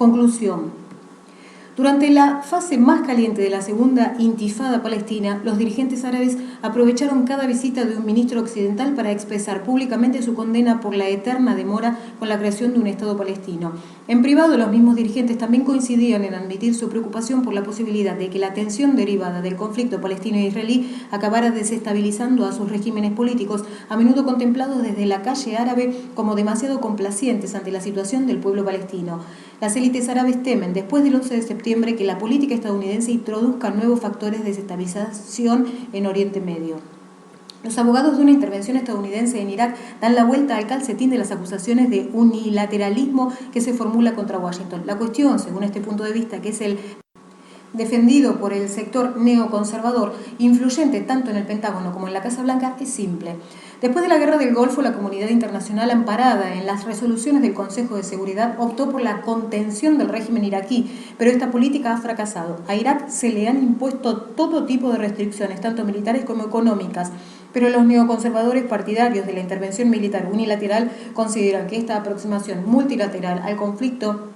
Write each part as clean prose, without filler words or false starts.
Conclusión. Durante la fase más caliente de la segunda intifada palestina, los dirigentes árabes aprovecharon cada visita de un ministro occidental para expresar públicamente su condena por la eterna demora con la creación de un Estado palestino. En privado, los mismos dirigentes también coincidían en admitir su preocupación por la posibilidad de que la tensión derivada del conflicto palestino-israelí acabara desestabilizando a sus regímenes políticos, a menudo contemplados desde la calle árabe como demasiado complacientes ante la situación del pueblo palestino. Las élites árabes temen, después del 11 de septiembre, que la política estadounidense introduzca nuevos factores de desestabilización en Oriente Medio. Los abogados de una intervención estadounidense en Irak dan la vuelta al calcetín de las acusaciones de unilateralismo que se formula contra Washington. La cuestión, según este punto de vista, que es el defendido por el sector neoconservador, influyente tanto en el Pentágono como en la Casa Blanca, es simple. Después de la Guerra del Golfo, la comunidad internacional, amparada en las resoluciones del Consejo de Seguridad, optó por la contención del régimen iraquí, pero esta política ha fracasado. A Irak se le han impuesto todo tipo de restricciones, tanto militares como económicas, pero los neoconservadores partidarios de la intervención militar unilateral consideran que esta aproximación multilateral al conflicto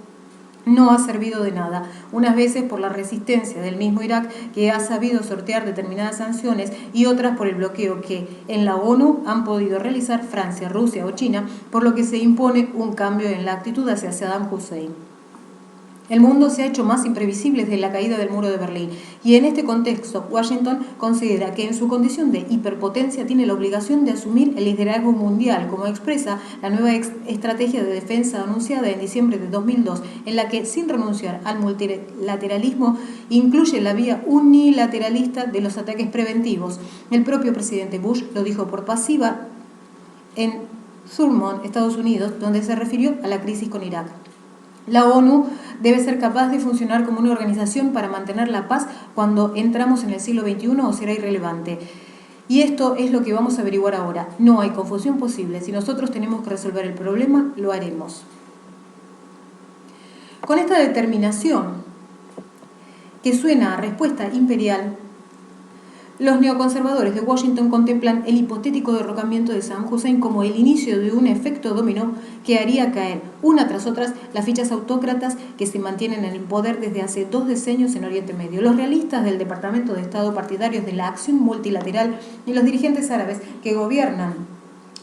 no ha servido de nada, unas veces por la resistencia del mismo Irak, que ha sabido sortear determinadas sanciones, y otras por el bloqueo que en la ONU han podido realizar Francia, Rusia o China, por lo que se impone un cambio en la actitud hacia Saddam Hussein. El mundo se ha hecho más imprevisible desde la caída del muro de Berlín, y en este contexto Washington considera que en su condición de hiperpotencia tiene la obligación de asumir el liderazgo mundial, como expresa la nueva estrategia de defensa anunciada en diciembre de 2002, en la que, sin renunciar al multilateralismo, incluye la vía unilateralista de los ataques preventivos. El propio presidente Bush lo dijo por pasiva en Thurmond, Estados Unidos, donde se refirió a la crisis con Irak. La ONU debe ser capaz de funcionar como una organización para mantener la paz cuando entramos en el siglo XXI, o será irrelevante. Y esto es lo que vamos a averiguar ahora. No hay confusión posible. Si nosotros tenemos que resolver el problema, lo haremos. Con esta determinación, que suena a respuesta imperial, los neoconservadores de Washington contemplan el hipotético derrocamiento de Saddam Hussein como el inicio de un efecto dominó que haría caer, una tras otra, las fichas autócratas que se mantienen en el poder desde hace 2 decenios en Oriente Medio. Los realistas del Departamento de Estado, partidarios de la acción multilateral, y los dirigentes árabes que gobiernan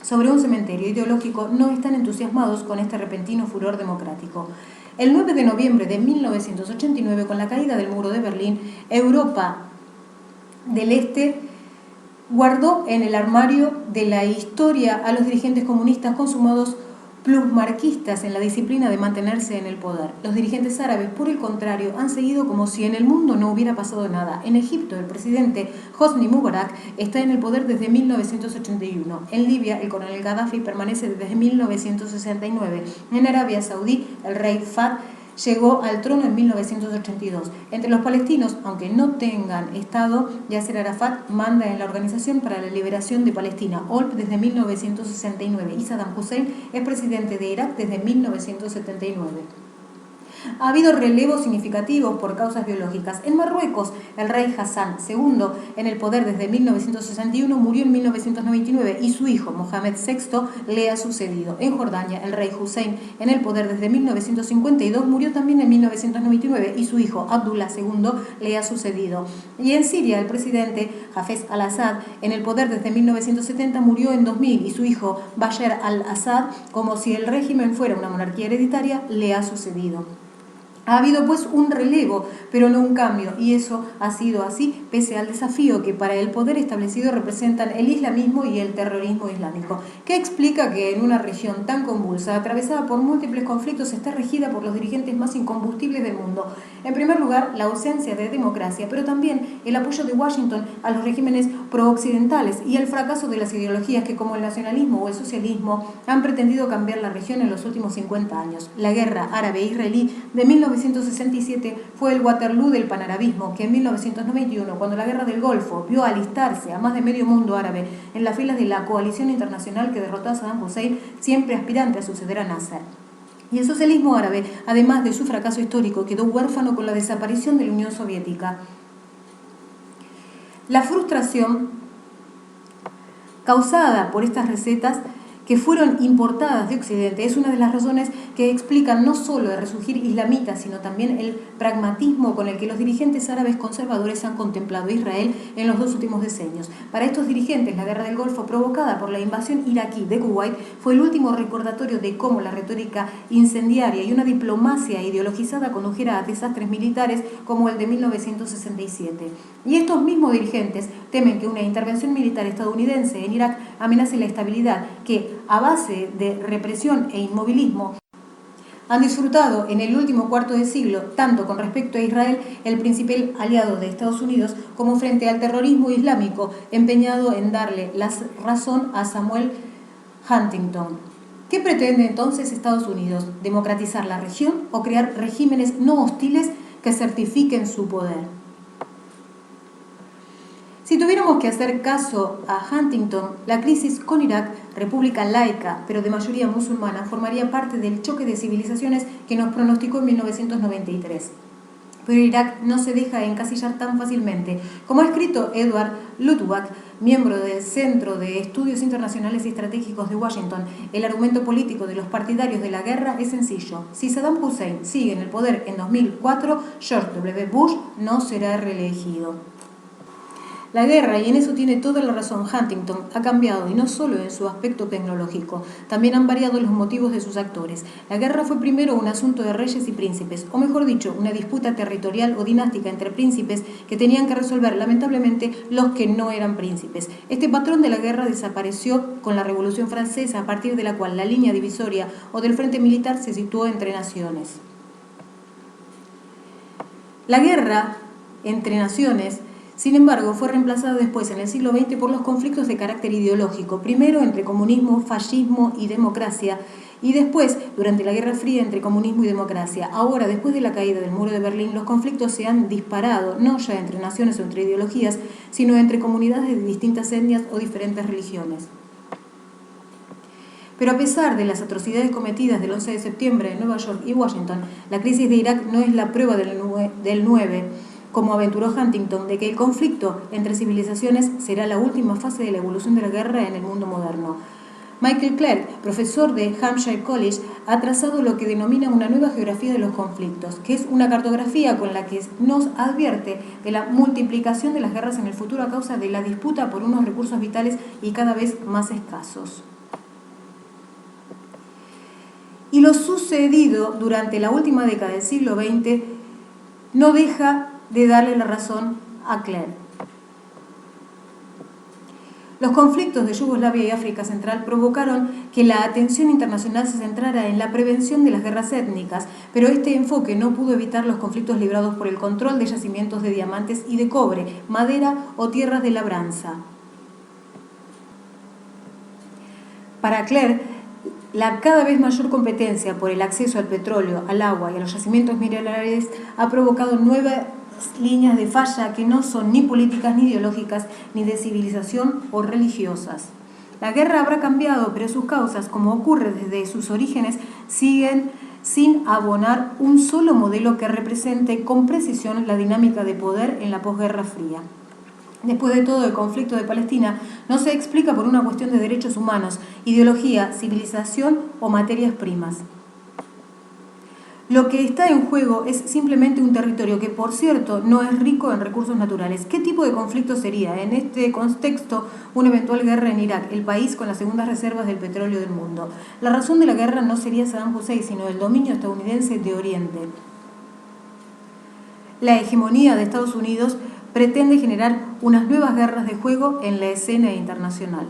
sobre un cementerio ideológico no están entusiasmados con este repentino furor democrático. El 9 de noviembre de 1989, con la caída del muro de Berlín, Europa del Este guardó en el armario de la historia a los dirigentes comunistas consumados plusmarquistas en la disciplina de mantenerse en el poder. Los dirigentes árabes, por el contrario, han seguido como si en el mundo no hubiera pasado nada. En Egipto, el presidente Hosni Mubarak está en el poder desde 1981. En Libia, el coronel Gaddafi permanece desde 1969. En Arabia Saudí, el rey Fahd llegó al trono en 1982. Entre los palestinos, aunque no tengan Estado, Yasser Arafat manda en la Organización para la Liberación de Palestina, OLP, desde 1969, y Saddam Hussein es presidente de Irak desde 1979. Ha habido relevos significativos por causas biológicas. En Marruecos, el rey Hassan II, en el poder desde 1961, murió en 1999 y su hijo, Mohamed VI, le ha sucedido. En Jordania, el rey Hussein, en el poder desde 1952, murió también en 1999 y su hijo, Abdullah II, le ha sucedido. Y en Siria, el presidente Hafez al-Assad, en el poder desde 1970, murió en 2000 y su hijo, Bashar al-Assad, como si el régimen fuera una monarquía hereditaria, le ha sucedido. Ha habido pues un relevo, pero no un cambio, y eso ha sido así pese al desafío que para el poder establecido representan el islamismo y el terrorismo islámico. ¿Qué explica que en una región tan convulsa, atravesada por múltiples conflictos, esté regida por los dirigentes más incombustibles del mundo? En primer lugar, la ausencia de democracia, pero también el apoyo de Washington a los regímenes pro-occidentales y el fracaso de las ideologías que, como el nacionalismo o el socialismo, han pretendido cambiar la región en los últimos 50 años. La guerra árabe-israelí de 1967 fue el Waterloo del panarabismo, que en 1991, cuando la Guerra del Golfo vio alistarse a más de medio mundo árabe en las filas de la coalición internacional que derrotó a Saddam Hussein, siempre aspirante a suceder a Nasser. Y el socialismo árabe, además de su fracaso histórico, quedó huérfano con la desaparición de la Unión Soviética. La frustración causada por estas recetas que fueron importadas de Occidente, es una de las razones que explican no solo el resurgir islamita, sino también el pragmatismo con el que los dirigentes árabes conservadores han contemplado a Israel en los 2 últimos decenios. Para estos dirigentes, la guerra del Golfo provocada por la invasión iraquí de Kuwait fue el último recordatorio de cómo la retórica incendiaria y una diplomacia ideologizada condujera a desastres militares como el de 1967. Y estos mismos dirigentes temen que una intervención militar estadounidense en Irak amenace la estabilidad que, a base de represión e inmovilismo, han disfrutado en el último cuarto de siglo, tanto con respecto a Israel, el principal aliado de Estados Unidos, como frente al terrorismo islámico, empeñado en darle la razón a Samuel Huntington. ¿Qué pretende entonces Estados Unidos? ¿Democratizar la región o crear regímenes no hostiles que certifiquen su poder? Si tuviéramos que hacer caso a Huntington, la crisis con Irak, república laica pero de mayoría musulmana, formaría parte del choque de civilizaciones que nos pronosticó en 1993. Pero Irak no se deja encasillar tan fácilmente. Como ha escrito Edward Luttwak, miembro del Centro de Estudios Internacionales y Estratégicos de Washington, el argumento político de los partidarios de la guerra es sencillo. Si Saddam Hussein sigue en el poder en 2004, George W. Bush no será reelegido. La guerra, y en eso tiene toda la razón Huntington, ha cambiado, y no solo en su aspecto tecnológico, también han variado los motivos de sus actores. La guerra fue primero un asunto de reyes y príncipes, o mejor dicho, una disputa territorial o dinástica entre príncipes que tenían que resolver, lamentablemente, los que no eran príncipes. Este patrón de la guerra desapareció con la Revolución Francesa, a partir de la cual la línea divisoria o del frente militar se situó entre naciones. La guerra entre naciones, sin embargo, fue reemplazada después, en el siglo XX, por los conflictos de carácter ideológico, primero entre comunismo, fascismo y democracia, y después, durante la Guerra Fría, entre comunismo y democracia. Ahora, después de la caída del muro de Berlín, los conflictos se han disparado, no ya entre naciones o entre ideologías, sino entre comunidades de distintas etnias o diferentes religiones. Pero a pesar de las atrocidades cometidas del 11 de septiembre en Nueva York y Washington, la crisis de Irak no es la prueba del 9, como aventuró Huntington, de que el conflicto entre civilizaciones será la última fase de la evolución de la guerra en el mundo moderno. Michael Clerk, profesor de Hampshire College, ha trazado lo que denomina una nueva geografía de los conflictos, que es una cartografía con la que nos advierte de la multiplicación de las guerras en el futuro a causa de la disputa por unos recursos vitales y cada vez más escasos. Y lo sucedido durante la última década del siglo XX no deja de darle la razón a Clerk. Los conflictos de Yugoslavia y África Central provocaron que la atención internacional se centrara en la prevención de las guerras étnicas, pero este enfoque no pudo evitar los conflictos librados por el control de yacimientos de diamantes y de cobre, madera o tierras de labranza. Para Clerk, la cada vez mayor competencia por el acceso al petróleo, al agua y a los yacimientos minerales ha provocado nuevas líneas de falla que no son ni políticas ni ideológicas, ni de civilización o religiosas. La guerra habrá cambiado, pero sus causas, como ocurre desde sus orígenes, siguen sin abonar un solo modelo que represente con precisión la dinámica de poder en la posguerra fría. Después de todo, el conflicto de Palestina no se explica por una cuestión de derechos humanos, ideología, civilización o materias primas. Lo que está en juego es simplemente un territorio que, por cierto, no es rico en recursos naturales. ¿Qué tipo de conflicto sería? En este contexto, una eventual guerra en Irak, el país con las segundas reservas del petróleo del mundo. La razón de la guerra no sería Saddam Hussein, sino el dominio estadounidense de Oriente. La hegemonía de Estados Unidos pretende generar unas nuevas guerras de juego en la escena internacional.